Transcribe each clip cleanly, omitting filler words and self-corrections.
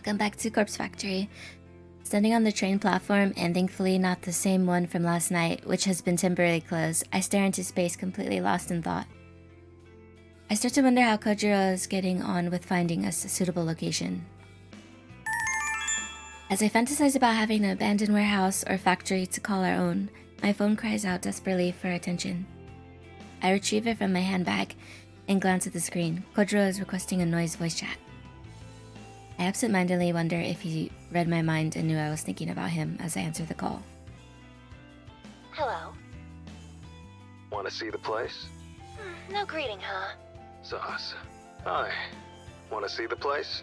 Welcome back to Corpse Factory. Standing on the train platform, and thankfully not the same one from last night, which has been temporarily closed, I stare into space, completely lost in thought. I start to wonder how Kojiro is getting on with finding us a suitable location. As I fantasize about having an abandoned warehouse or factory to call our own, my phone cries out desperately for attention. I retrieve it from my handbag and glance at the screen. Kojiro is requesting a noise voice chat. I absentmindedly wonder if he read my mind and knew I was thinking about him as I answered the call. Hello. Want to see the place? No greeting, huh? Sauce. Hi. Want to see the place?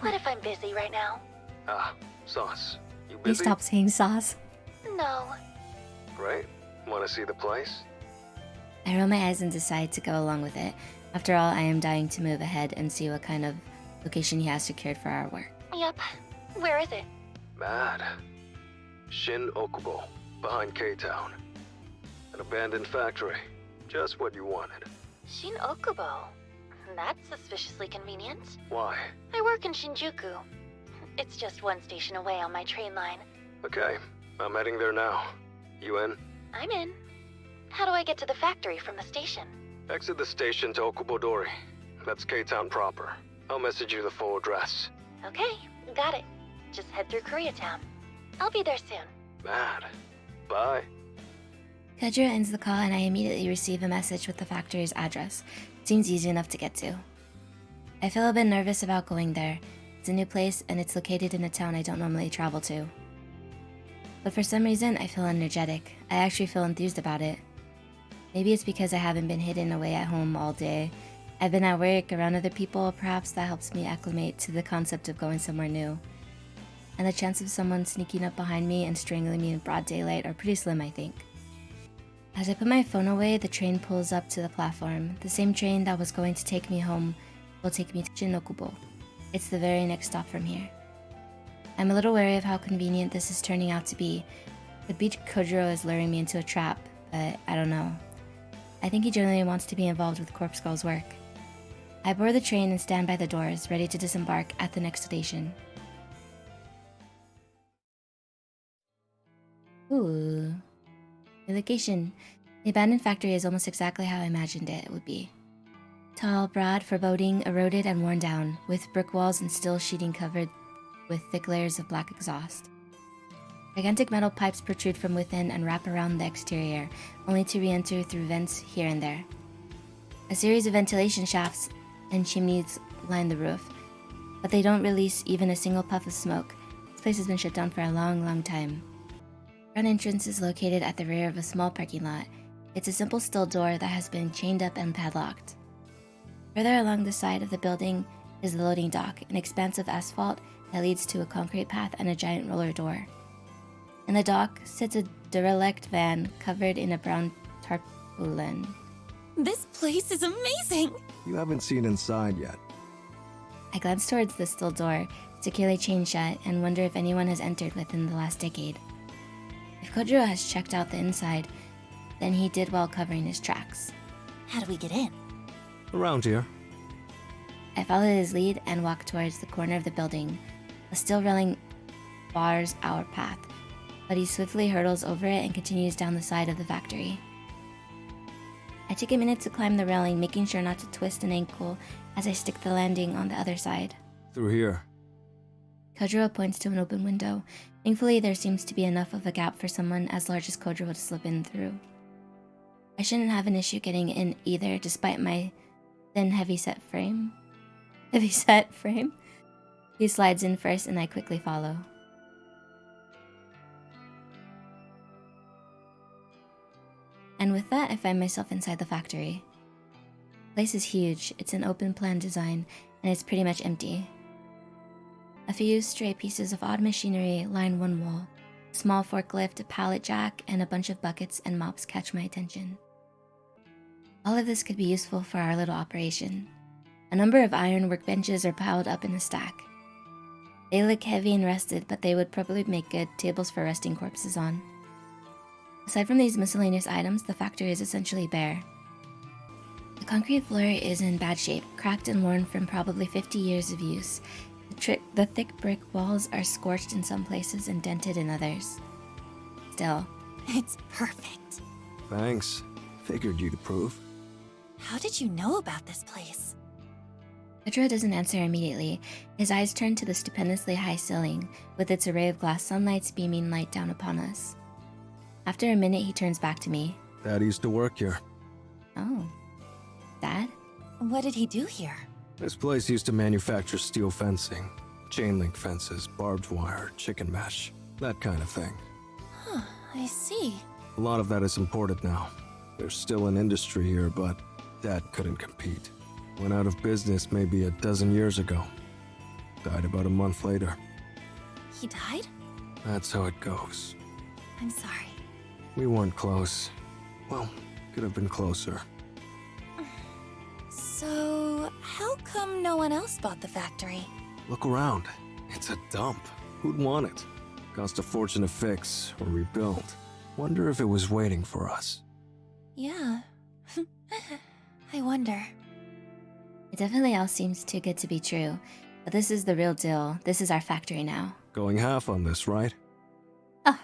What if I'm busy right now? Sauce. You Please busy? stop saying sauce. No. Great. Want to see the place? I roll my eyes and decide to go along with it. After all, I am dying to move ahead and see what kind of location he has secured for our work. Yep. Where is it? Mad. Shin Okubo, behind K-Town. An abandoned factory. Just what you wanted. Shin Okubo. That's suspiciously convenient. Why? I work in Shinjuku. It's just one station away on my train line. Okay, I'm heading there now. You in? I'm in. How do I get to the factory from the station? Exit the station to Okubodori. That's K-Town proper. I'll message you the full address. Okay, got it. Just head through Koreatown. I'll be there soon. Mad. Bye. Kojiro ends the call and I immediately receive a message with the factory's address. Seems easy enough to get to. I feel a bit nervous about going there. It's a new place and it's located in a town I don't normally travel to. But for some reason, I feel energetic. I actually feel enthused about it. Maybe it's because I haven't been hidden away at home all day. I've been at work, around other people, perhaps that helps me acclimate to the concept of going somewhere new. And the chance of someone sneaking up behind me and strangling me in broad daylight are pretty slim, I think. As I put my phone away, the train pulls up to the platform. The same train that was going to take me home will take me to Shinokubo. It's the very next stop from here. I'm a little wary of how convenient this is turning out to be. The beach Kojiro is luring me into a trap, but I don't know. I think he generally wants to be involved with Corpse Girl's work. I board the train and stand by the doors, ready to disembark at the next station. Ooh. The location. The abandoned factory is almost exactly how I imagined it would be. Tall, broad, foreboding, eroded and worn down, with brick walls and steel sheeting covered with thick layers of black exhaust. Gigantic metal pipes protrude from within and wrap around the exterior, only to re-enter through vents here and there. A series of ventilation shafts and chimneys line the roof, but they don't release even a single puff of smoke. This place has been shut down for a long, long time. The front entrance is located at the rear of a small parking lot. It's a simple steel door that has been chained up and padlocked. Further along the side of the building is the loading dock, an expanse of asphalt that leads to a concrete path and a giant roller door. In the dock sits a derelict van covered in a brown tarpaulin. This place is amazing! You haven't seen inside yet. I glance towards the steel door, securely chained shut, and wonder if anyone has entered within the last decade. If Kojiro has checked out the inside, then he did well covering his tracks. How do we get in? Around here. I follow his lead and walk towards the corner of the building. A steel railing bars our path, but he swiftly hurdles over it and continues down the side of the factory. I take a minute to climb the railing, making sure not to twist an ankle as I stick the landing on the other side. Through here. Kojiro points to an open window. Thankfully, there seems to be enough of a gap for someone as large as Kojiro to slip in through. I shouldn't have an issue getting in either, despite my thin, heavy-set frame. He slides in first and I quickly follow. And with that, I find myself inside the factory. The place is huge. It's an open plan design, and it's pretty much empty. A few stray pieces of odd machinery line one wall. A small forklift, a pallet jack, and a bunch of buckets and mops catch my attention. All of this could be useful for our little operation. A number of iron workbenches are piled up in a stack. They look heavy and rusted, but they would probably make good tables for resting corpses on. Aside from these miscellaneous items, the factory is essentially bare. The concrete floor is in bad shape, cracked and worn from probably 50 years of use. The thick brick walls are scorched in some places and dented in others. Still, It's perfect. Thanks. Figured you'd approve. How did you know about this place? Pedro doesn't answer immediately. His eyes turn to the stupendously high ceiling, with its array of glass sunlights beaming light down upon us. After a minute, he turns back to me. Dad used to work here. Oh. Dad? What did he do here? This place used to manufacture steel fencing, chain link fences, barbed wire, chicken mesh, that kind of thing. Huh, I see. A lot of that is imported now. There's still an industry here, but Dad couldn't compete. Went out of business maybe a dozen years ago. Died about a month later. He died? That's how it goes. I'm sorry. We weren't close. Well, could have been closer. So, how come no one else bought the factory? Look around. It's a dump. Who'd want it? Cost a fortune to fix or rebuild. Wonder if it was waiting for us. Yeah. I wonder. It definitely all seems too good to be true. But this is the real deal. This is our factory now. Going half on this, right? Oh,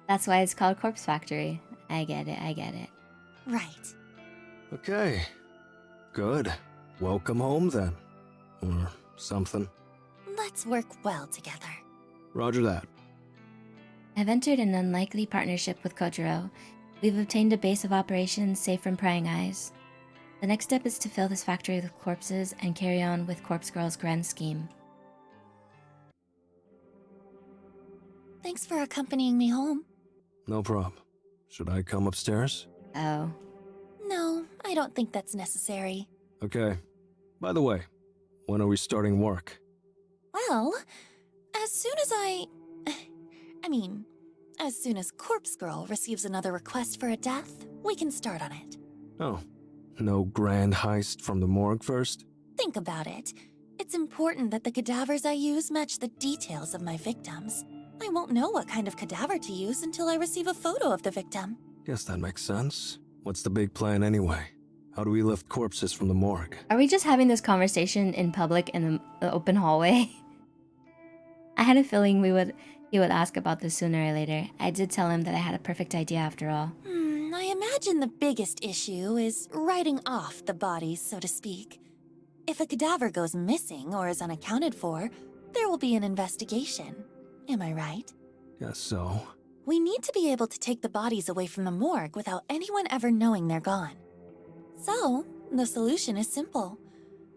that's why it's called Corpse Factory. I get it. Right. Okay. Good. Welcome home then. Or something. Let's work well together. Roger that. I've entered an unlikely partnership with Kojiro. We've obtained a base of operations safe from prying eyes. The next step is to fill this factory with corpses and carry on with Corpse Girl's grand scheme. Thanks for accompanying me home. No prob. Should I come upstairs? Oh. No, I don't think that's necessary. Okay. By the way, when are we starting work? Well, as soon as as soon as Corpse Girl receives another request for a death, we can start on it. Oh, no grand heist from the morgue first? Think about it. It's important that the cadavers I use match the details of my victims. I won't know what kind of cadaver to use until I receive a photo of the victim. Guess that makes sense. What's the big plan anyway? How do we lift corpses from the morgue? Are we just having this conversation in public in the open hallway? I had a feeling he would ask about this sooner or later. I did tell him that I had a perfect idea after all. I imagine the biggest issue is writing off the bodies, so to speak. If a cadaver goes missing or is unaccounted for, there will be an investigation. Am I right? Guess so. We need to be able to take the bodies away from the morgue without anyone ever knowing they're gone. So, the solution is simple.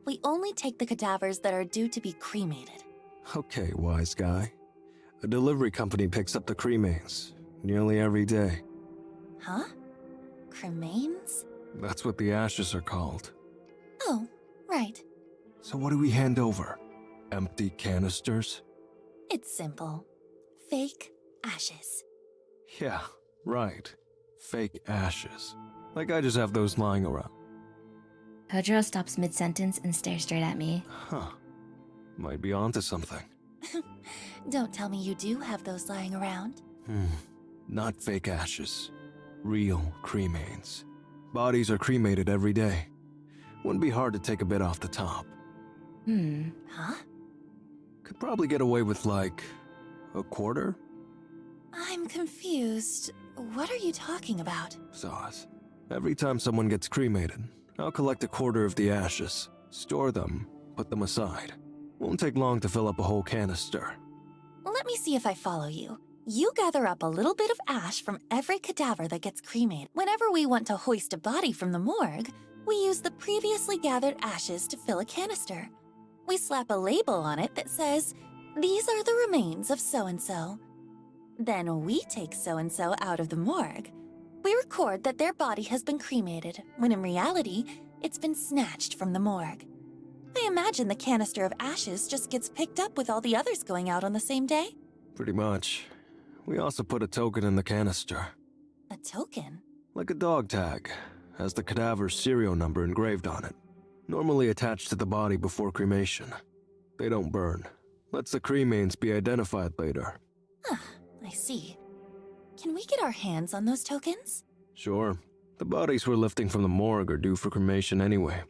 We only take the cadavers that are due to be cremated. Okay, wise guy. A delivery company picks up the cremains nearly every day. Huh? Cremains? That's what the ashes are called. Oh, right. So what do we hand over? Empty canisters? It's simple. Fake ashes. Yeah, right. Fake ashes. Like I just have those lying around. Kojiro stops mid-sentence and stares straight at me. Huh. Might be onto something. Don't tell me you do have those lying around. Not fake ashes. Real cremains. Bodies are cremated every day. Wouldn't be hard to take a bit off the top. Huh? Could probably get away with like a quarter? I'm confused. What are you talking about? Sauce. Every time someone gets cremated, I'll collect a quarter of the ashes, store them, put them aside. Won't take long to fill up a whole canister. Let me see if I follow you. You gather up a little bit of ash from every cadaver that gets cremated. Whenever we want to hoist a body from the morgue, we use the previously gathered ashes to fill a canister. We slap a label on it that says, "These are the remains of so-and-so." Then we take so-and-so out of the morgue. We record that their body has been cremated, when in reality, it's been snatched from the morgue. I imagine the canister of ashes just gets picked up with all the others going out on the same day. Pretty much. We also put a token in the canister. A token? Like a dog tag. Has the cadaver's serial number engraved on it. Normally attached to the body before cremation. They don't burn. Lets the cremains be identified later. I see. Can we get our hands on those tokens? Sure. The bodies we're lifting from the morgue are due for cremation anyway.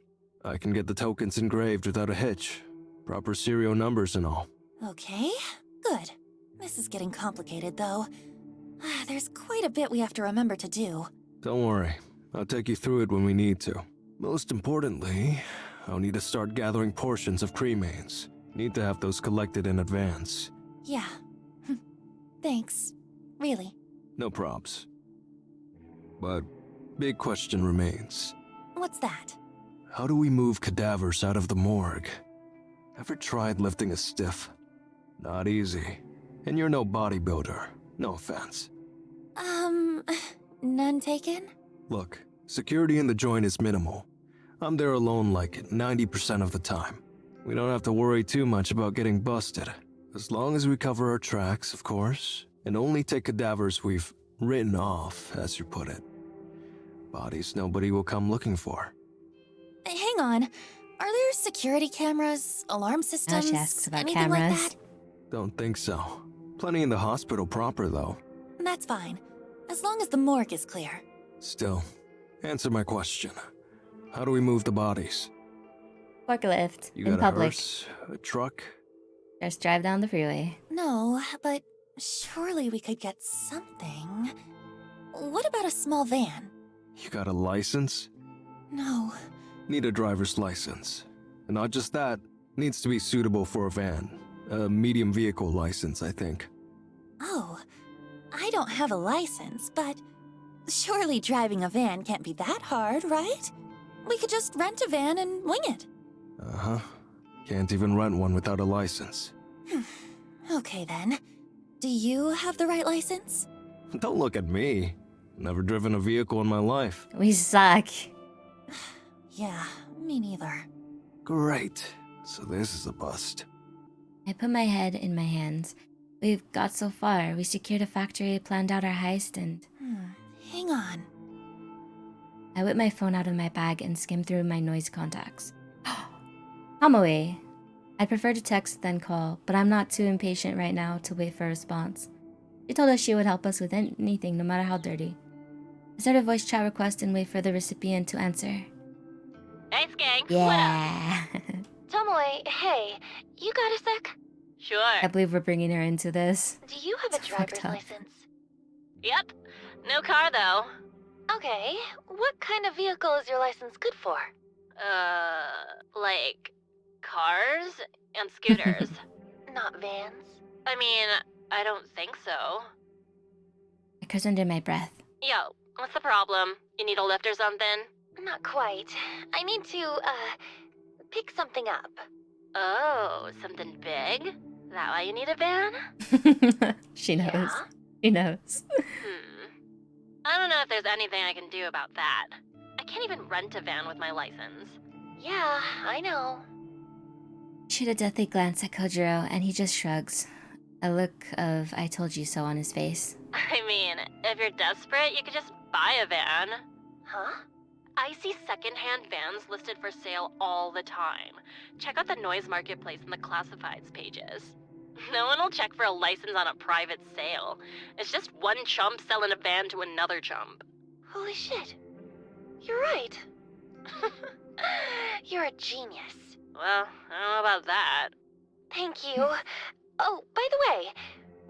I can get the tokens engraved without a hitch. Proper serial numbers and all. Okay, good. This is getting complicated, though. There's quite a bit we have to remember to do. Don't worry, I'll take you through it when we need to. Most importantly, I'll need to start gathering portions of cremains. Need to have those collected in advance. Yeah. Thanks. Really. No probs. But big question remains. What's that? How do we move cadavers out of the morgue? Ever tried lifting a stiff? Not easy. And you're no bodybuilder. No offense. None taken? Look, security in the joint is minimal. I'm there alone like 90% of the time. We don't have to worry too much about getting busted. As long as we cover our tracks, of course, and only take cadavers we've written off, as you put it. Bodies nobody will come looking for. Hang on. Are there security cameras, alarm systems, she asks about anything like cameras. that? Don't think so. Plenty in the hospital proper, though. That's fine. As long as the morgue is clear. Still, answer my question. How do we move the bodies? Forklift. You in got a public. hearse? A truck? Just drive down the freeway. No, but surely we could get something. What about a small van? You got a license? No. Need a driver's license. And not just that, needs to be suitable for a van. A medium vehicle license, I think. Oh, I don't have a license, but surely driving a van can't be that hard, right? We could just rent a van and wing it. Uh-huh. Can't even rent one without a license. Okay then. Do you have the right license? Don't look at me. Never driven a vehicle in my life. We suck. Yeah, me neither. Great. So this is a bust. I put my head in my hands. We've got so far. We secured a factory, planned out our heist, and Hang on. I whip my phone out of my bag and skim through my noise contacts. Hamoe. I'd prefer to text than call, but I'm not too impatient right now to wait for a response. She told us she would help us with anything, no matter how dirty. I start a voice chat request and wait for the recipient to answer. Nice gang. Yeah. What up? Tomoe, hey, you got a sec? Sure. I believe we're bringing her into this. Do you have It's a driver's fucked up. license? Yep. No car, though. Okay. What kind of vehicle is your license good for? Like cars and scooters. Not vans? I mean, I don't think so. I curse under my breath. Yo, what's the problem? You need a lift or something? Not quite. I need to, pick something up. Oh, something big? That why you need a van? She knows. Yeah? She knows. I don't know if there's anything I can do about that. I can't even rent a van with my license. Yeah, I know. Shoot a deathly glance at Kojiro, and he just shrugs. A look of I told you so on his face. I mean, if you're desperate, you could just buy a van. Huh? I see secondhand vans listed for sale all the time. Check out the noise marketplace and the classifieds pages. No one will check for a license on a private sale. It's just one chump selling a van to another chump. Holy shit. You're right. You're a genius. Well, I don't know about that. Thank you. Oh, by the way,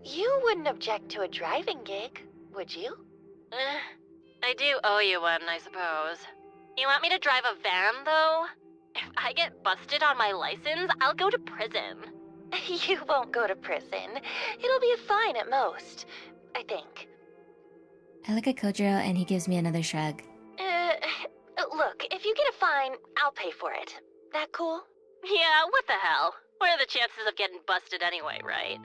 you wouldn't object to a driving gig, would you? I do owe you one, I suppose. You want me to drive a van, though? If I get busted on my license, I'll go to prison. You won't go to prison. It'll be a fine at most, I think. I look at Kojiro, and he gives me another shrug. Look, if you get a fine, I'll pay for it. That cool? Yeah, what the hell? What are the chances of getting busted anyway, right?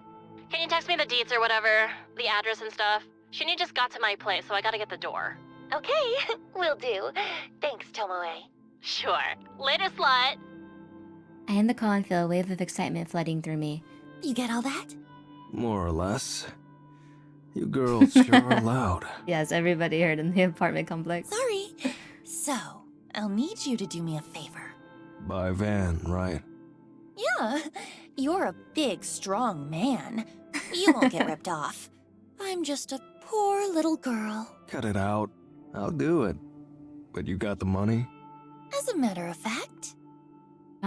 Can you text me the deets or whatever? The address and stuff? Shinny just got to my place, so I gotta get the door. Okay, will do. Thanks, Tomoe. Sure. Later, slut. I end the call and feel a wave of excitement flooding through me. You get all that? More or less. You girls sure are loud. Yes, everybody heard in the apartment complex. Sorry. So, I'll need you to do me a favor. Buy van, right? Yeah, you're a big, strong man. You won't get ripped off. I'm just a poor little girl. Cut it out. I'll do it. But you got the money? As a matter of fact.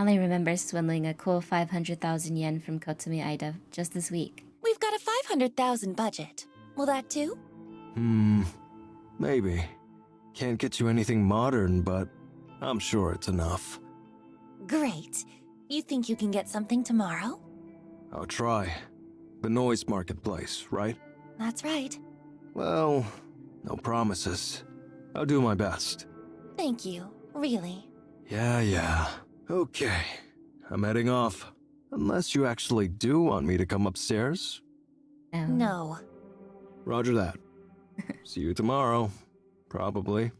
Finally remember swindling a cool 500,000 yen from Kotomi Ida just this week. We've got a 500,000 budget. Will that do? Maybe. Can't get you anything modern, but I'm sure it's enough. Great. You think you can get something tomorrow? I'll try. The noise marketplace, right? That's right. Well, no promises. I'll do my best. Thank you. Really. Yeah. Okay. I'm heading off. Unless you actually do want me to come upstairs. No. Roger that. See you tomorrow. Probably.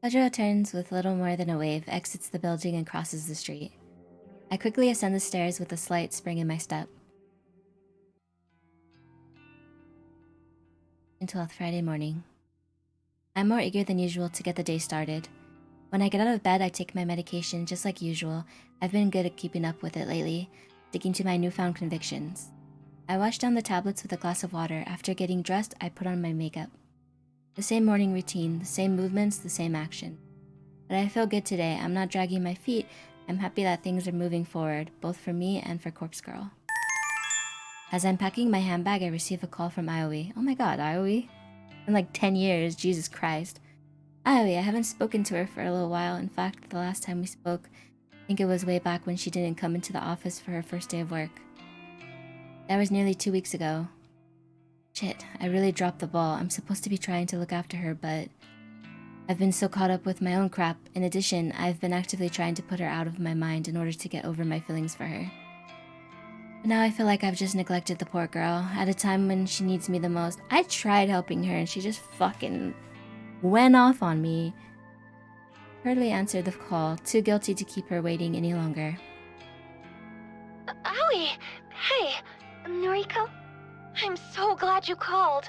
Kajiro turns with little more than a wave, exits the building, and crosses the street. I quickly ascend the stairs with a slight spring in my step. 12th Friday morning. I'm more eager than usual to get the day started. When I get out of bed, I take my medication just like usual. I've been good at keeping up with it lately, sticking to my newfound convictions. I wash down the tablets with a glass of water. After getting dressed, I put on my makeup. The same morning routine, the same movements, the same action. But I feel good today. I'm not dragging my feet. I'm happy that things are moving forward, both for me and for Corpse Girl. As I'm packing my handbag, I receive a call from Aoi. Oh my god, Aoi? In like 10 years, Jesus Christ. Aoi, I haven't spoken to her for a little while. In fact, the last time we spoke, I think it was way back when she didn't come into the office for her first day of work. That was nearly 2 weeks ago. Shit, I really dropped the ball. I'm supposed to be trying to look after her, but I've been so caught up with my own crap. In addition, I've been actively trying to put her out of my mind in order to get over my feelings for her. But now I feel like I've just neglected the poor girl at a time when she needs me the most. I tried helping her and she just fucking went off on me. Hurriedly answered the call, too guilty to keep her waiting any longer. Aoi! Hey, Noriko? I'm so glad you called.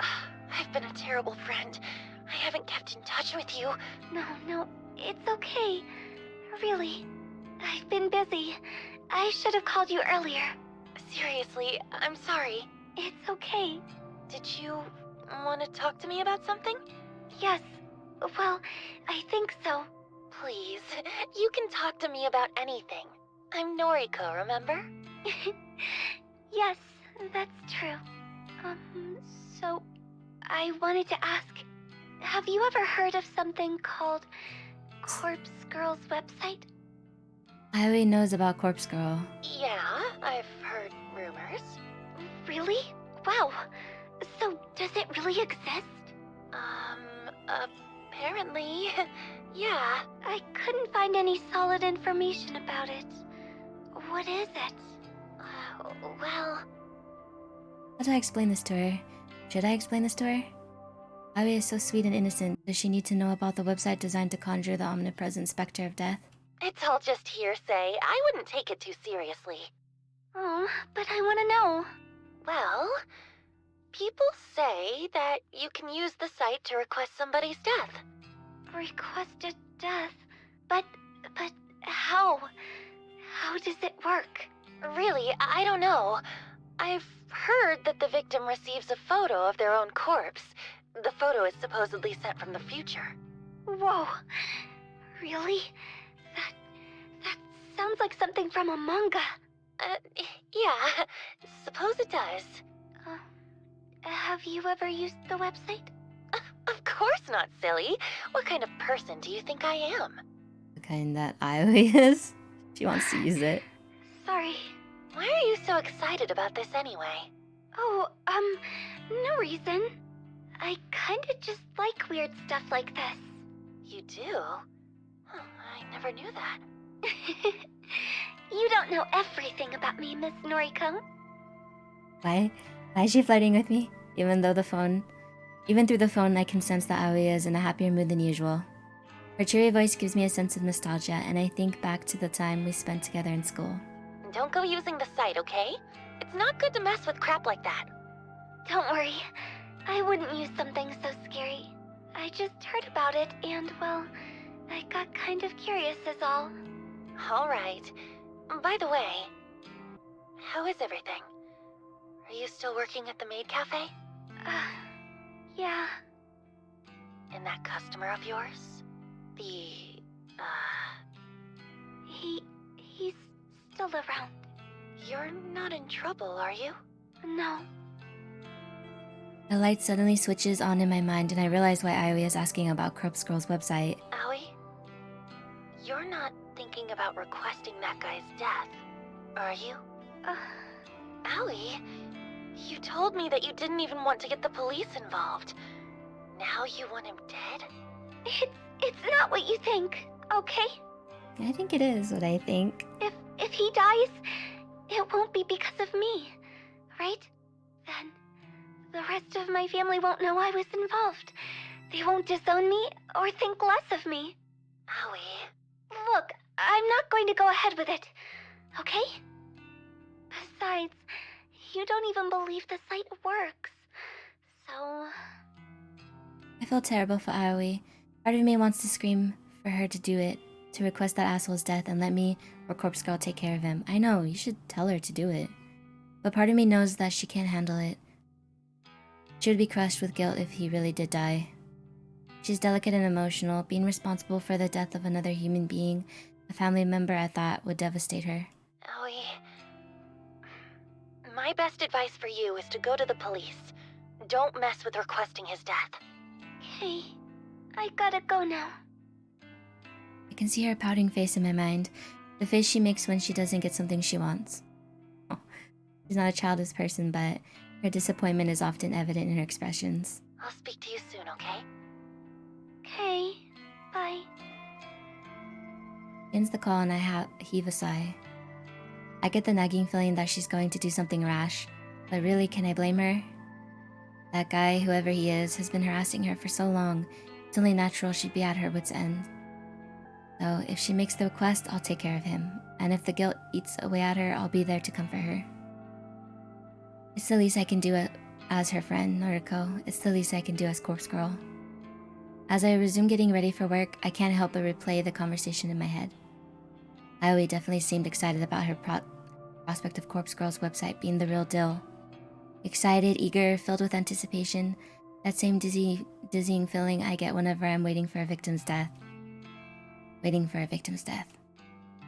I've been a terrible friend. I haven't kept in touch with you. No, it's okay. Really. I've been busy. I should have called you earlier. Seriously, I'm sorry. It's okay. Did you want to talk to me about something? Yes. Well, I think so. Please, you can talk to me about anything. I'm Noriko, remember? Yes, that's true. So, I wanted to ask, have you ever heard of something called Corpse Girl's website? Aoi knows about Corpse Girl. Yeah, I've heard rumors. Really? Wow. So, does it really exist? Apparently, yeah. I couldn't find any solid information about it. What is it? Well... How do I explain this to her? Should I explain this to her? Aoi is so sweet and innocent. Does she need to know about the website designed to conjure the omnipresent specter of death? It's all just hearsay. I wouldn't take it too seriously. Oh, but I want to know. Well, people say that you can use the site to request somebody's death. Request a death? But how? How does it work? Really, I don't know. I've heard that the victim receives a photo of their own corpse. The photo is supposedly sent from the future. Whoa. Really? That sounds like something from a manga. Yeah, suppose it does. Have you ever used the website? Of course not, silly. What kind of person do you think I am? The kind that Aoi is? She wants to use it. Sorry. Why are you so excited about this anyway? Oh, no reason. I kinda just like weird stuff like this. You do? I never knew that. You don't know everything about me, Miss Noriko. Why is she flirting with me? Even through the phone, I can sense that Aoi is in a happier mood than usual. Her cheery voice gives me a sense of nostalgia, and I think back to the time we spent together in school. Don't go using the site, okay? It's not good to mess with crap like that. Don't worry. I wouldn't use something so scary. I just heard about it, and, well, I got kind of curious is all. Alright. By the way, how is everything? Are you still working at the maid cafe? Yeah. And that customer of yours? He's still around. You're not in trouble, are you? No. A light suddenly switches on in my mind, and I realize why Ioi is asking about Corpse Girl's website. Aoi, you're not thinking about requesting that guy's death, are you? Aoi, you told me that you didn't even want to get the police involved. Now you want him dead? It's not what you think, okay? I think it is what I think. If he dies, it won't be because of me, right? Then the rest of my family won't know I was involved. They won't disown me or think less of me. Aoi. Look, I'm not going to go ahead with it, okay? Besides, you don't even believe the site works. So... I feel terrible for Aoi. Part of me wants to scream for her to do it, to request that asshole's death and let me or Corpse Girl take care of him. I know, you should tell her to do it. But part of me knows that she can't handle it. She would be crushed with guilt if he really did die. She's delicate and emotional. Being responsible for the death of another human being, a family member, I thought would devastate her. Aoi, my best advice for you is to go to the police. Don't mess with requesting his death. Okay, I gotta go now. I can see her pouting face in my mind, the face she makes when she doesn't get something she wants. Oh, she's not a childish person, but her disappointment is often evident in her expressions. I'll speak to you soon, okay? Okay, bye. She ends the call and I heave a sigh. I get the nagging feeling that she's going to do something rash, but really, can I blame her? That guy, whoever he is, has been harassing her for so long. It's only natural she'd be at her wit's end. So if she makes the request, I'll take care of him. And if the guilt eats away at her, I'll be there to comfort her. It's the least I can do as her friend, Noriko. It's the least I can do as Corpse Girl. As I resume getting ready for work, I can't help but replay the conversation in my head. Aoi definitely seemed excited about her prospect of Corpse Girl's website being the real deal. Excited, eager, filled with anticipation. That same dizzying feeling I get whenever I'm waiting for a victim's death. Waiting for a victim's death.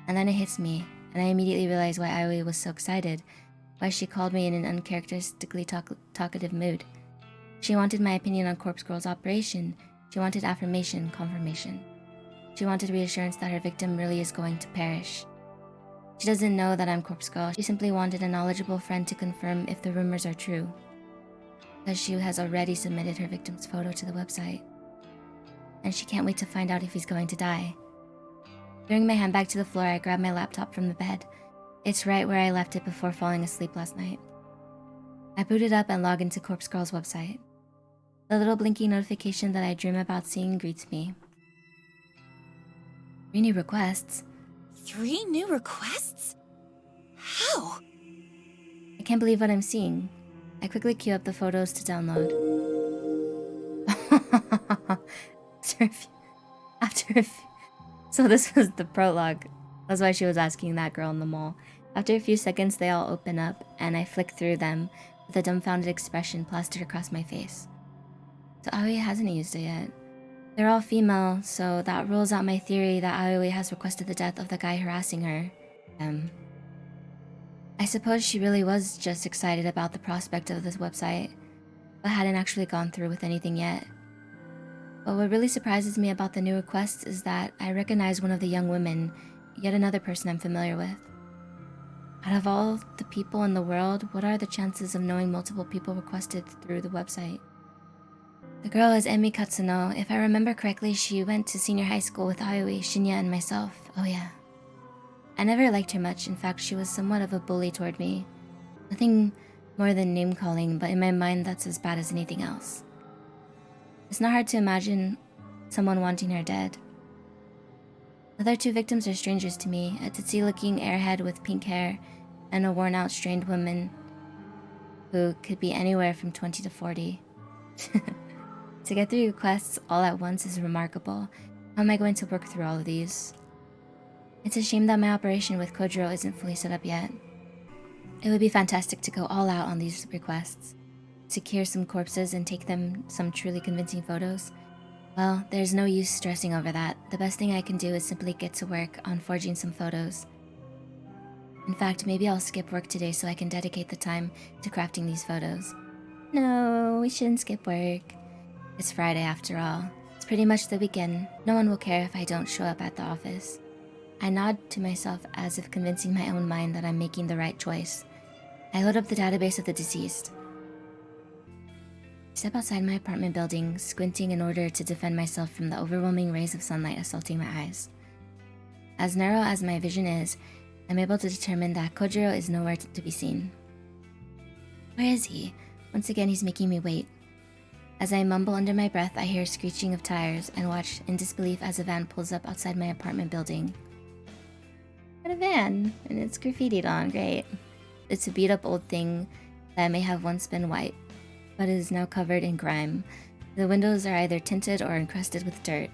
And then it hits me, and I immediately realize why Aoi was so excited, why she called me in an uncharacteristically talkative mood. She wanted my opinion on Corpse Girl's operation. She wanted affirmation, confirmation. She wanted reassurance that her victim really is going to perish. She doesn't know that I'm Corpse Girl. She simply wanted a knowledgeable friend to confirm if the rumors are true, because she has already submitted her victim's photo to the website. And she can't wait to find out if he's going to die. Throwing my handbag to the floor, I grab my laptop from the bed. It's right where I left it before falling asleep last night. I boot it up and log into Corpse Girl's website. The little blinking notification that I dream about seeing greets me. 3 new requests? 3 new requests? How? I can't believe what I'm seeing. I quickly queue up the photos to download. So this was the prologue. That's why she was asking that girl in the mall. After a few seconds, they all open up, and I flick through them with a dumbfounded expression plastered across my face. So Aoi hasn't used it yet. They're all female, so that rules out my theory that Aoi has requested the death of the guy harassing her. I suppose she really was just excited about the prospect of this website, but hadn't actually gone through with anything yet. But what really surprises me about the new requests is that I recognize one of the young women, yet another person I'm familiar with. Out of all the people in the world, what are the chances of knowing multiple people requested through the website? The girl is Emi Katsuno. If I remember correctly, she went to senior high school with Aoi, Shinya, and myself. Oh yeah. I never liked her much. In fact, she was somewhat of a bully toward me. Nothing more than name-calling, but in my mind, that's as bad as anything else. It's not hard to imagine someone wanting her dead. The other 2 victims are strangers to me, a ditzy-looking airhead with pink hair, and a worn-out, strained woman who could be anywhere from 20 to 40. To get 3 requests all at once is remarkable. How am I going to work through all of these? It's a shame that my operation with Kojiro isn't fully set up yet. It would be fantastic to go all out on these requests. Secure some corpses and take them some truly convincing photos. Well, there's no use stressing over that. The best thing I can do is simply get to work on forging some photos. In fact, maybe I'll skip work today so I can dedicate the time to crafting these photos. No, we shouldn't skip work. It's Friday after all. It's pretty much the weekend. No one will care if I don't show up at the office. I nod to myself as if convincing my own mind that I'm making the right choice. I load up the database of the deceased. I step outside my apartment building, squinting in order to defend myself from the overwhelming rays of sunlight assaulting my eyes. As narrow as my vision is, I'm able to determine that Kojiro is nowhere to be seen. Where is he? Once again, he's making me wait. As I mumble under my breath, I hear screeching of tires and watch in disbelief as a van pulls up outside my apartment building. What a van, and it's graffitied on, great. It's a beat-up old thing that may have once been white, but is now covered in grime. The windows are either tinted or encrusted with dirt.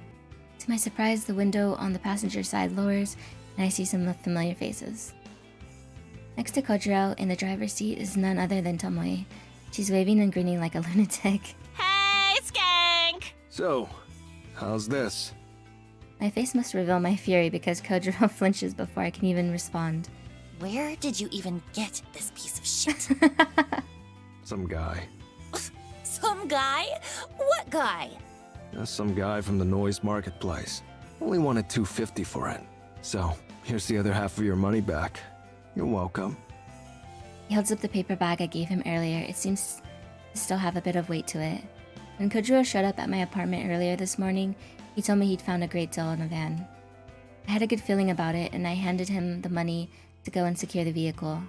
To my surprise, the window on the passenger side lowers, and I see some familiar faces. Next to Kojiro, in the driver's seat, is none other than Tomoe. She's waving and grinning like a lunatic. Hey, skank! So, how's this? My face must reveal my fury because Kojiro flinches before I can even respond. Where did you even get this piece of shit? Some guy. Some guy? What guy? Some guy from the noise marketplace. Only wanted $250 for it. So, here's the other half of your money back. You're welcome. He holds up the paper bag I gave him earlier. It seems to still have a bit of weight to it. When Kojiro showed up at my apartment earlier this morning, he told me he'd found a great deal in a van. I had a good feeling about it, and I handed him the money to go and secure the vehicle.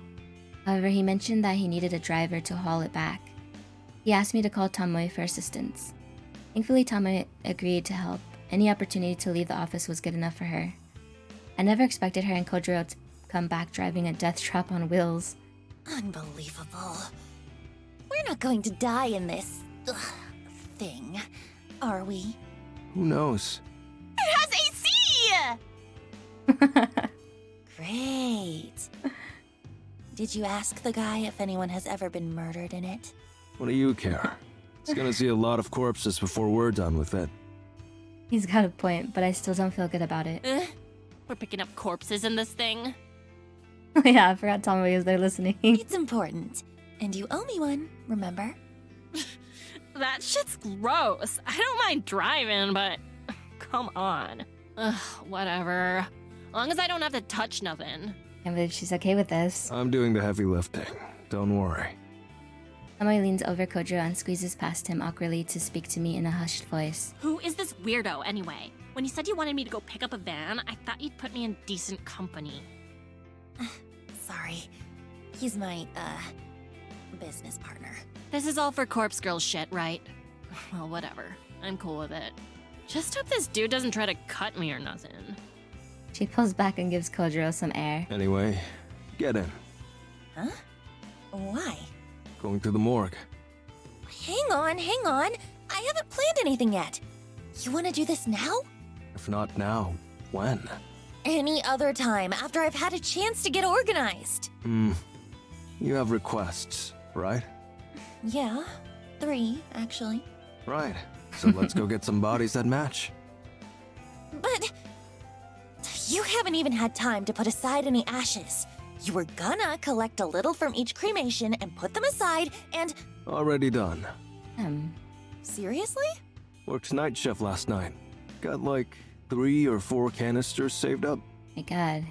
However, he mentioned that he needed a driver to haul it back. He asked me to call Tomoe for assistance. Thankfully, Tomoe agreed to help. Any opportunity to leave the office was good enough for her. I never expected her and Kojiro to come back driving a death trap on wheels. Unbelievable. We're not going to die in this thing, are we? Who knows? It has AC! Great. Did you ask the guy if anyone has ever been murdered in it? What do you care? It's gonna see a lot of corpses before we're done with it. He's got a point, but I still don't feel good about it. We're picking up corpses in this thing. Yeah, I forgot Tomoe was there listening. It's important. And you owe me one, remember? That shit's gross. I don't mind driving, but come on. Ugh, whatever. Long as I don't have to touch nothing. Can't believe she's okay with this. I'm doing the heavy lifting. Don't worry. Tomoe leans over Kojiro and squeezes past him awkwardly to speak to me in a hushed voice. Who is this weirdo anyway? When you said you wanted me to go pick up a van, I thought you'd put me in decent company. Sorry. He's my, business partner. This is all for corpse girl shit, right? Well, whatever. I'm cool with it. Just hope this dude doesn't try to cut me or nothing. She pulls back and gives Kojiro some air. Anyway, get in. Huh? Why? Going to the morgue. Hang on. I haven't planned anything yet. You want to do this now? If not now, when? Any other time, after I've had a chance to get organized. You have requests, right? Yeah, 3, actually. Right. So let's go get some bodies that match. But you haven't even had time to put aside any ashes. You were gonna collect a little from each cremation and put them aside and... Already done. Seriously? Worked night shift last night. Got like 3 or 4 canisters saved up. My god.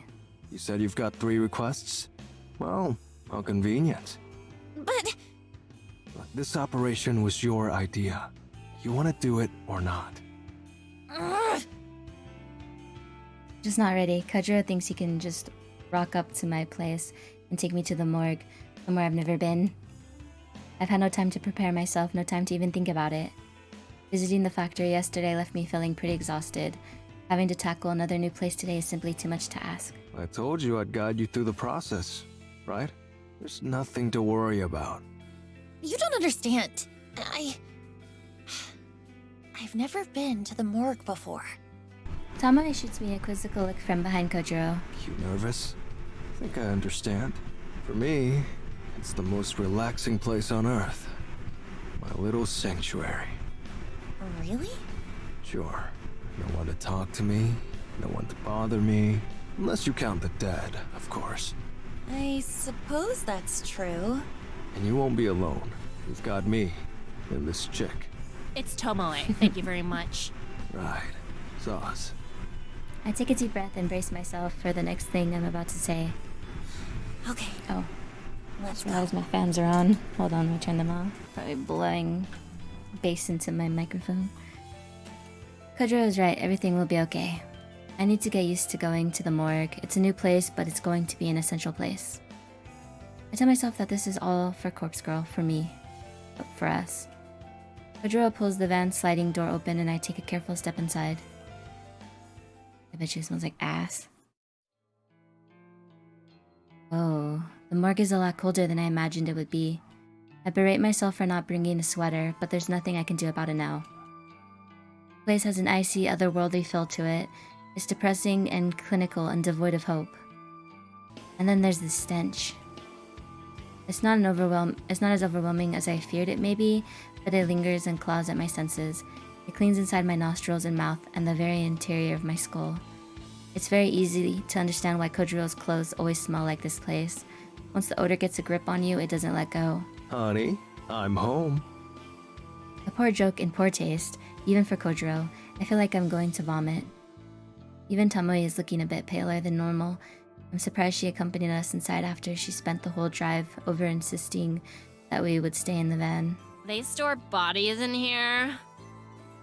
You said you've got 3 requests? Well, how convenient. But... This operation was your idea. You want to do it or not? Just not ready. Kojiro thinks he can just rock up to my place and take me to the morgue, somewhere I've never been. I've had no time to prepare myself, no time to even think about it. Visiting the factory yesterday left me feeling pretty exhausted. Having to tackle another new place today is simply too much to ask. I told you I'd guide you through the process, right? There's nothing to worry about. You don't understand. I've never been to the morgue before. Tomoe shoots me a quizzical look from behind Kojiro. You nervous? I think I understand. For me, it's the most relaxing place on Earth. My little sanctuary. Really? Sure. No one to talk to me, no one to bother me. Unless you count the dead, of course. I suppose that's true. And you won't be alone. You've got me and this chick. It's Tomoe. Thank you very much. Right. Sauce. I take a deep breath and brace myself for the next thing I'm about to say. Okay, Oh, let's I go. realize my fans are on. Hold on, let me turn them off. Probably blowing bass into my microphone. Kojiro is right, everything will be okay. I need to get used to going to the morgue. It's a new place, but it's going to be an essential place. I tell myself that this is all for Corpse Girl, for me, but for us. Kojiro pulls the van's sliding door open and I take a careful step inside. I bet you it smells like ass. Oh, the morgue is a lot colder than I imagined it would be. I berate myself for not bringing a sweater, but there's nothing I can do about it now. The place has an icy, otherworldly feel to it. It's depressing and clinical and devoid of hope. And then there's the stench. It's not as overwhelming as I feared it may be, but it lingers and claws at my senses. It clings inside my nostrils and mouth and the very interior of my skull. It's very easy to understand why Kojiro's clothes always smell like this place. Once the odor gets a grip on you, it doesn't let go. Honey, I'm home. A poor joke in poor taste, even for Kojiro. I feel like I'm going to vomit. Even Tomoe is looking a bit paler than normal. I'm surprised she accompanied us inside after she spent the whole drive over insisting that we would stay in the van. They store bodies in here?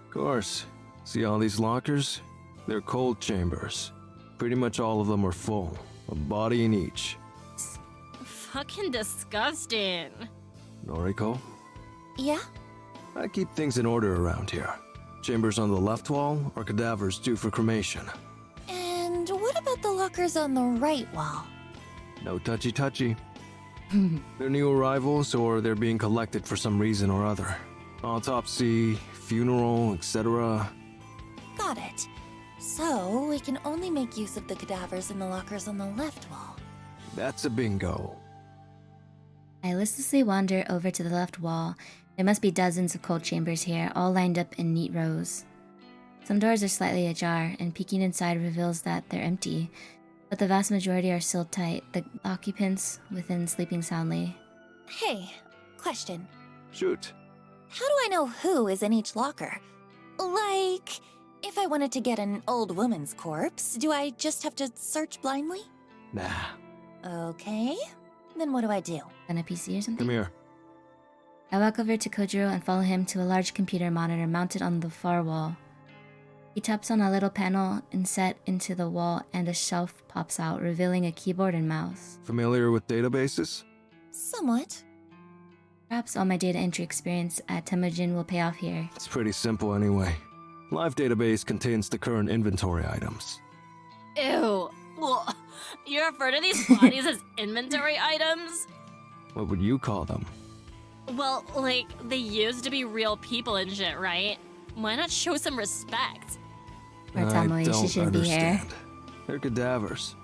Of course. See all these lockers? They're cold chambers. Pretty much all of them are full. A body in each. Fucking disgusting. Noriko? Yeah? I keep things in order around here. Chambers on the left wall are cadavers due for cremation. And what about the lockers on the right wall? No touchy-touchy. They're new arrivals or they're being collected for some reason or other. Autopsy, funeral, etc. Got it. So, we can only make use of the cadavers in the lockers on the left wall. That's a bingo. I listlessly wander over to the left wall. There must be dozens of cold chambers here, all lined up in neat rows. Some doors are slightly ajar, and peeking inside reveals that they're empty, but the vast majority are still tight, the occupants within sleeping soundly. Hey, question. Shoot. How do I know who is in each locker? Like, if I wanted to get an old woman's corpse, do I just have to search blindly? Nah. Okay. Then what do I do? On a PC or something? Come here. I walk over to Kojiro and follow him to a large computer monitor mounted on the far wall. He taps on a little panel inset into the wall and a shelf pops out, revealing a keyboard and mouse. Familiar with databases? Somewhat. Perhaps all my data entry experience at Temujin will pay off here. It's pretty simple anyway. Live database contains the current inventory items. Ew. Ugh. You refer to these bodies as inventory items? What would you call them? Well, like, they used to be real people and shit, right? Why not show some respect? Poor I Tomoe, she don't shouldn't be here. understand. They're cadavers.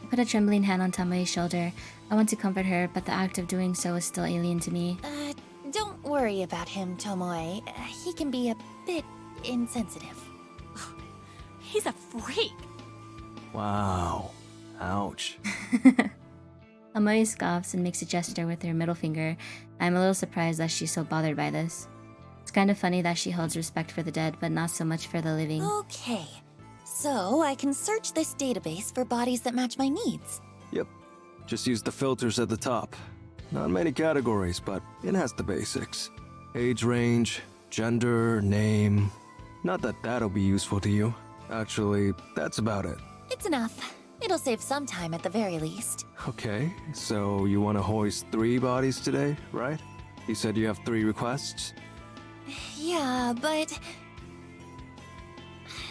I put a trembling hand on Tomoe's shoulder. I want to comfort her, but the act of doing so is still alien to me. Don't worry about him, Tomoe. He can be a bit insensitive. He's a freak. Wow. Ouch. Tomoe scoffs and makes a gesture with her middle finger. I'm a little surprised that she's so bothered by this. It's kind of funny that she holds respect for the dead, but not so much for the living. Okay. So, I can search this database for bodies that match my needs. Yep. Just use the filters at the top. Not many categories, but it has the basics. Age range, gender, name. Not that that'll be useful to you. Actually, that's about it. It's enough. It'll save some time at the very least. Okay, so you want to hoist 3 bodies today, right? You said you have 3 requests? Yeah, but...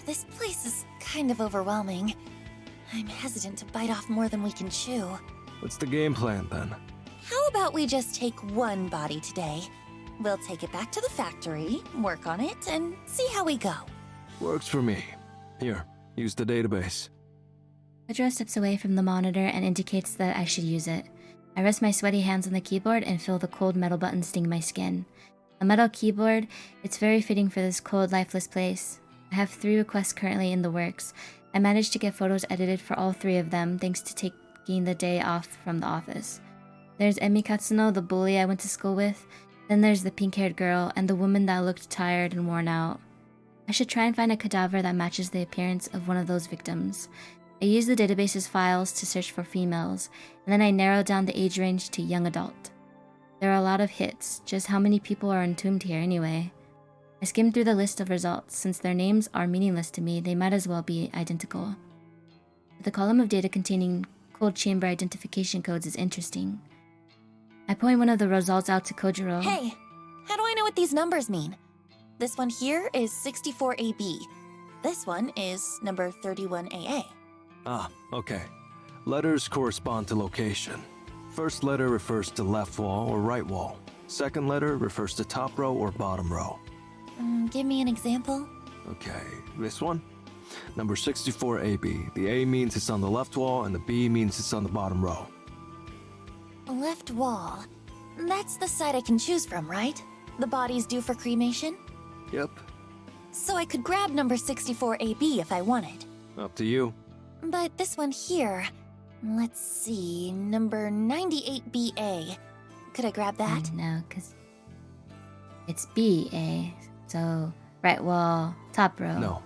this place is kind of overwhelming. I'm hesitant to bite off more than we can chew. What's the game plan then? How about we just take one body today? We'll take it back to the factory, work on it, and see how we go. Works for me. Here, use the database. Kojiro steps away from the monitor and indicates that I should use it. I rest my sweaty hands on the keyboard and feel the cold metal buttons sting my skin. A metal keyboard, it's very fitting for this cold, lifeless place. I have 3 requests currently in the works. I managed to get photos edited for all 3 of them thanks to taking the day off from the office. There's Emi Katsuno, the bully I went to school with. Then there's the pink-haired girl and the woman that looked tired and worn out. I should try and find a cadaver that matches the appearance of one of those victims. I use the database's files to search for females, and then I narrow down the age range to young adult. There are a lot of hits, just how many people are entombed here anyway? I skimmed through the list of results. Since their names are meaningless to me, they might as well be identical. The column of data containing cold chamber identification codes is interesting. I point one of the results out to Kojiro. Hey, how do I know what these numbers mean? This one here is 64AB. This one is number 31AA. Ah, okay. Letters correspond to location. First letter refers to left wall or right wall. Second letter refers to top row or bottom row. Give me an example. Okay, this one? Number 64AB. The A means it's on the left wall and the B means it's on the bottom row. Left wall. That's the side I can choose from, right? The body's due for cremation? Yep, So I could grab number 64AB if I wanted. up to you. But this one here, let's see, number 98BA. Could I grab that? No, because it's B-A, so right wall, top row. No,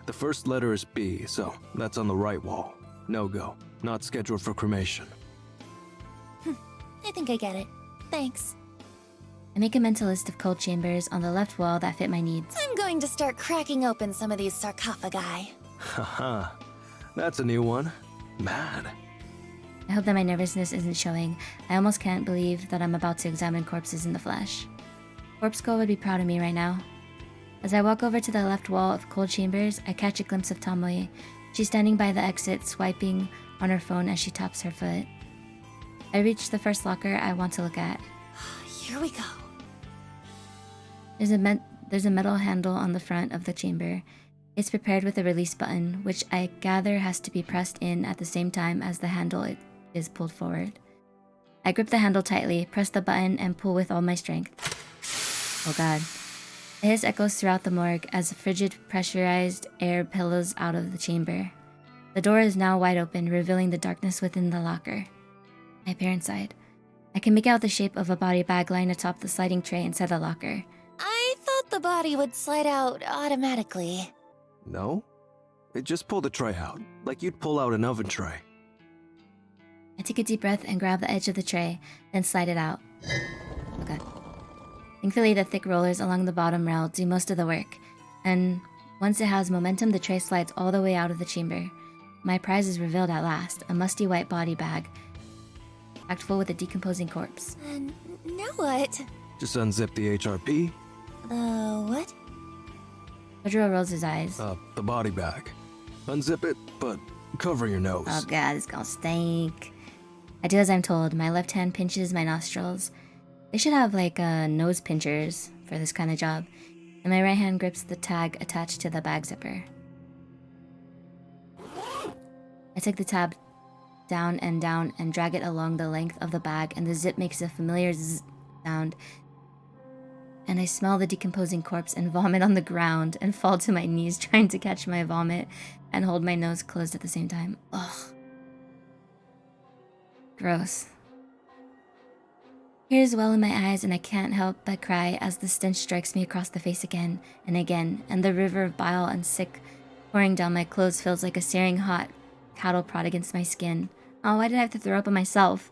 the first letter is B, so that's on the right wall. No go. Not scheduled for cremation. I think I get it. Thanks. I make a mental list of cold chambers on the left wall that fit my needs. I'm going to start cracking open some of these sarcophagi. Haha, that's a new one. Man. I hope that my nervousness isn't showing. I almost can't believe that I'm about to examine corpses in the flesh. Corpse Girl would be proud of me right now. As I walk over to the left wall of cold chambers, I catch a glimpse of Tomoe. She's standing by the exit, swiping on her phone as she taps her foot. I reach the first locker I want to look at. Here we go. There's a metal handle on the front of the chamber. It's prepared with a release button, which I gather has to be pressed in at the same time as the handle is pulled forward. I grip the handle tightly, press the button, and pull with all my strength. Oh god. The hiss echoes throughout the morgue as frigid, pressurized air billows out of the chamber. The door is now wide open, revealing the darkness within the locker. I peer inside. I can make out the shape of a body bag lying atop the sliding tray inside the locker. I thought the body would slide out automatically. No? It just pulled the tray out, like you'd pull out an oven tray. I take a deep breath and grab the edge of the tray, then slide it out. Oh god. Thankfully, the thick rollers along the bottom rail do most of the work, and once it has momentum, the tray slides all the way out of the chamber. My prize is revealed at last, a musty white body bag, packed full with a decomposing corpse. Now what? Just unzip the HRP, What? Kojiro rolls his eyes. the body bag. Unzip it, but cover your nose. Oh god, it's gonna stink. I do as I'm told. My left hand pinches my nostrils. They should have like nose pinchers for this kind of job. And my right hand grips the tag attached to the bag zipper. I take the tab down and drag it along the length of the bag, and the zip makes a familiar zzz sound. And I smell the decomposing corpse and vomit on the ground and fall to my knees trying to catch my vomit and hold my nose closed at the same time. Ugh. Gross. Tears well in my eyes and I can't help but cry as the stench strikes me across the face again, and the river of bile and sick pouring down my clothes feels like a searing hot cattle prod against my skin. Oh, why did I have to throw up on myself?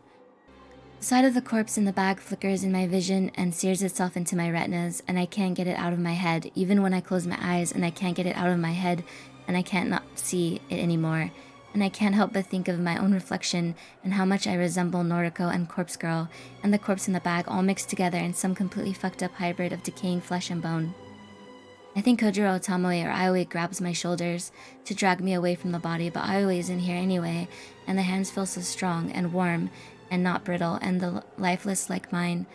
The sight of the corpse in the bag flickers in my vision and sears itself into my retinas, and I can't get it out of my head, even when I close my eyes, and I can't get it out of my head, and I can't not see it anymore. And I can't help but think of my own reflection and how much I resemble Noriko and Corpse Girl, and the corpse in the bag all mixed together in some completely fucked up hybrid of decaying flesh and bone. I think Kojiro, Tomoe, or Aoi grabs my shoulders to drag me away from the body, but Aoi isn't here anyway, and the hands feel so strong and warm and not brittle, and the lifeless like mine,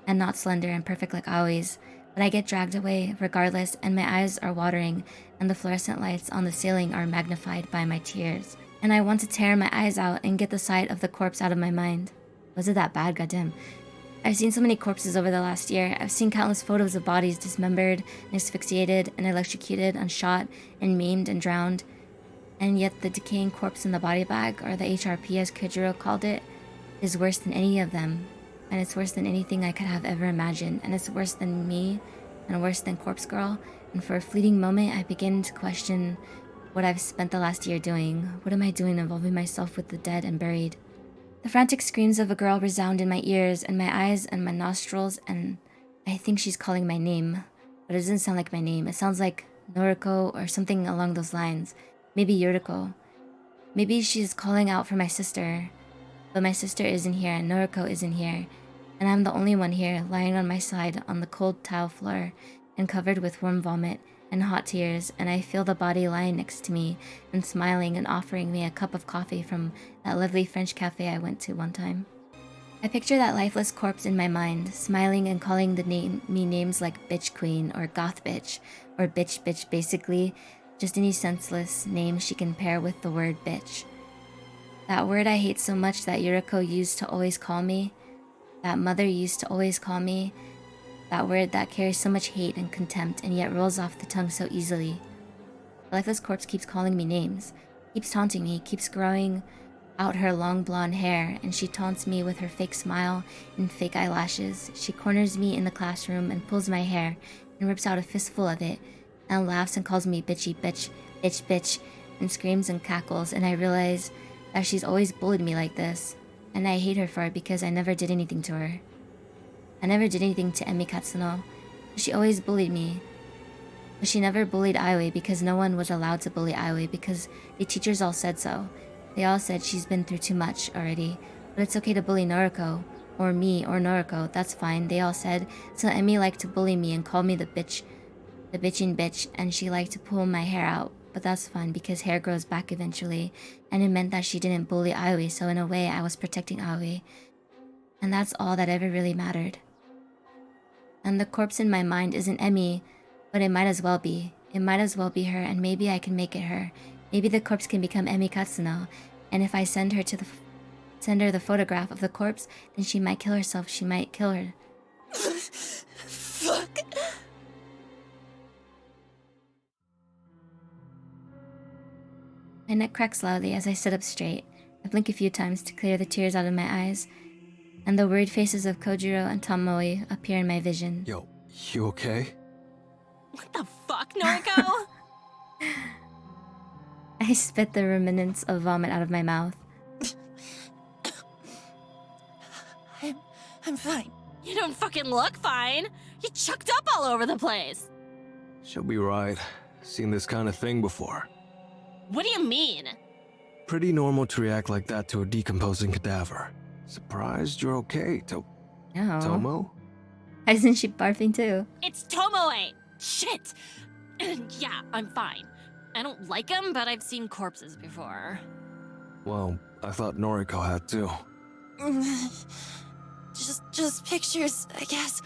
and not slender and perfect like Aoi's. But I get dragged away regardless, and my eyes are watering, and the fluorescent lights on the ceiling are magnified by my tears. And I want to tear my eyes out and get the sight of the corpse out of my mind. Was it that bad? Goddamn. I've seen so many corpses over the last year. I've seen countless photos of bodies dismembered and asphyxiated and electrocuted and shot and maimed and drowned. And yet the decaying corpse in the body bag, or the HRP as Kojiro called it, is worse than any of them. And it's worse than anything I could have ever imagined. And it's worse than me, and worse than Corpse Girl. And for a fleeting moment, I begin to question what I've spent the last year doing. What am I doing involving myself with the dead and buried? The frantic screams of a girl resound in my ears and my eyes and my nostrils, and I think she's calling my name. But it doesn't sound like my name. It sounds like Noriko or something along those lines. Maybe Yuriko. Maybe she's calling out for my sister. But my sister isn't here and Noriko isn't here. And I'm the only one here, lying on my side on the cold tile floor and covered with warm vomit and hot tears, and I feel the body lying next to me and smiling and offering me a cup of coffee from that lovely French cafe I went to one time. I picture that lifeless corpse in my mind, smiling and calling me names like Bitch Queen or Goth Bitch or Bitch Bitch, basically just any senseless name she can pair with the word bitch. That word I hate so much that Yuriko used to always call me, that mother used to always call me, that word that carries so much hate and contempt and yet rolls off the tongue so easily. The lifeless corpse keeps calling me names, keeps taunting me, keeps growing out her long blonde hair, and she taunts me with her fake smile and fake eyelashes. She corners me in the classroom and pulls my hair and rips out a fistful of it and laughs and calls me bitchy bitch, bitch bitch, and screams and cackles, and I realize that she's always bullied me like this, and I hate her for it because I never did anything to her. I never did anything to Emi Katsuno, but she always bullied me. But she never bullied Aiwe because no one was allowed to bully Aiwe because the teachers all said so. They all said she's been through too much already, but it's okay to bully Noriko, or me, or Noriko, that's fine, they all said. So Emi liked to bully me and call me the bitchin' bitch, and she liked to pull my hair out, but that's fine because hair grows back eventually, and it meant that she didn't bully Aiwe, so in a way I was protecting Aiwe. And that's all that ever really mattered. And the corpse in my mind isn't Emi, but it might as well be. It might as well be her, and maybe I can make it her. Maybe the corpse can become Emi Katsuno, and if I send her the photograph of the corpse, then she might kill herself. She might kill her. Fuck. My neck cracks loudly as I sit up straight. I blink a few times to clear the tears out of my eyes, and the worried faces of Kojiro and Tomoe appear in my vision. Yo, you okay? What the fuck, Noriko? I spit the remnants of vomit out of my mouth. I'm fine. You don't fucking look fine. You chucked up all over the place. She'll be right. Seen this kind of thing before. What do you mean? Pretty normal to react like that to a decomposing cadaver. Surprised you're okay, No. Tomo? Isn't she barfing too? It's Tomoe. Shit. Yeah, I'm fine. I don't like him, but I've seen corpses before. Well, I thought Noriko had too. Just pictures, I guess.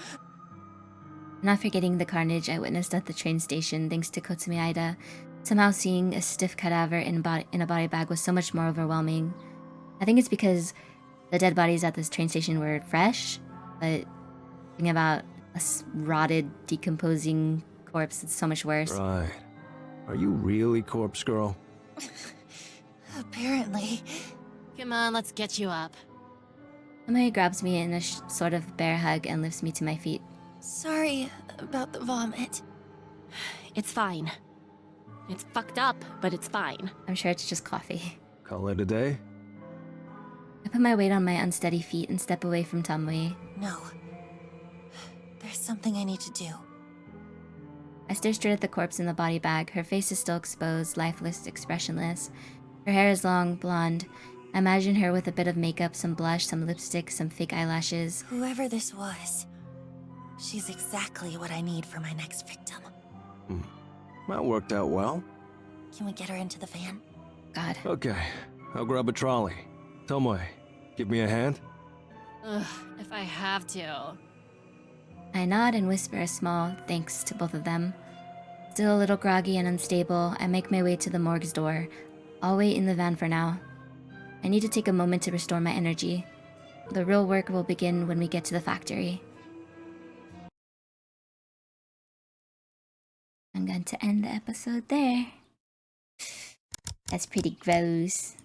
Not forgetting the carnage I witnessed at the train station thanks to Kotsumi Aida. Somehow seeing a stiff cadaver in a body bag was so much more overwhelming. I think it's because the dead bodies at this train station were fresh, but thinking about a rotted, decomposing corpse, it's so much worse. Right. Are you really Corpse Girl? Apparently. Come on, let's get you up. Somebody grabs me in a sort of bear hug and lifts me to my feet. Sorry about the vomit. It's fine. It's fucked up, but it's fine. I'm sure it's just coffee. Call it a day? I put my weight on my unsteady feet and step away from Tomoe. No. There's something I need to do. I stare straight at the corpse in the body bag. Her face is still exposed, lifeless, expressionless. Her hair is long, blonde. I imagine her with a bit of makeup, some blush, some lipstick, some fake eyelashes. Whoever this was, she's exactly what I need for my next victim. That worked out well. Can we get her into the van? God. Okay, I'll grab a trolley. Tomoe, give me a hand? Ugh, if I have to. I nod and whisper a small thanks to both of them. Still a little groggy and unstable, I make my way to the morgue's door. I'll wait in the van for now. I need to take a moment to restore my energy. The real work will begin when we get to the factory. I'm going to end the episode there. That's pretty gross.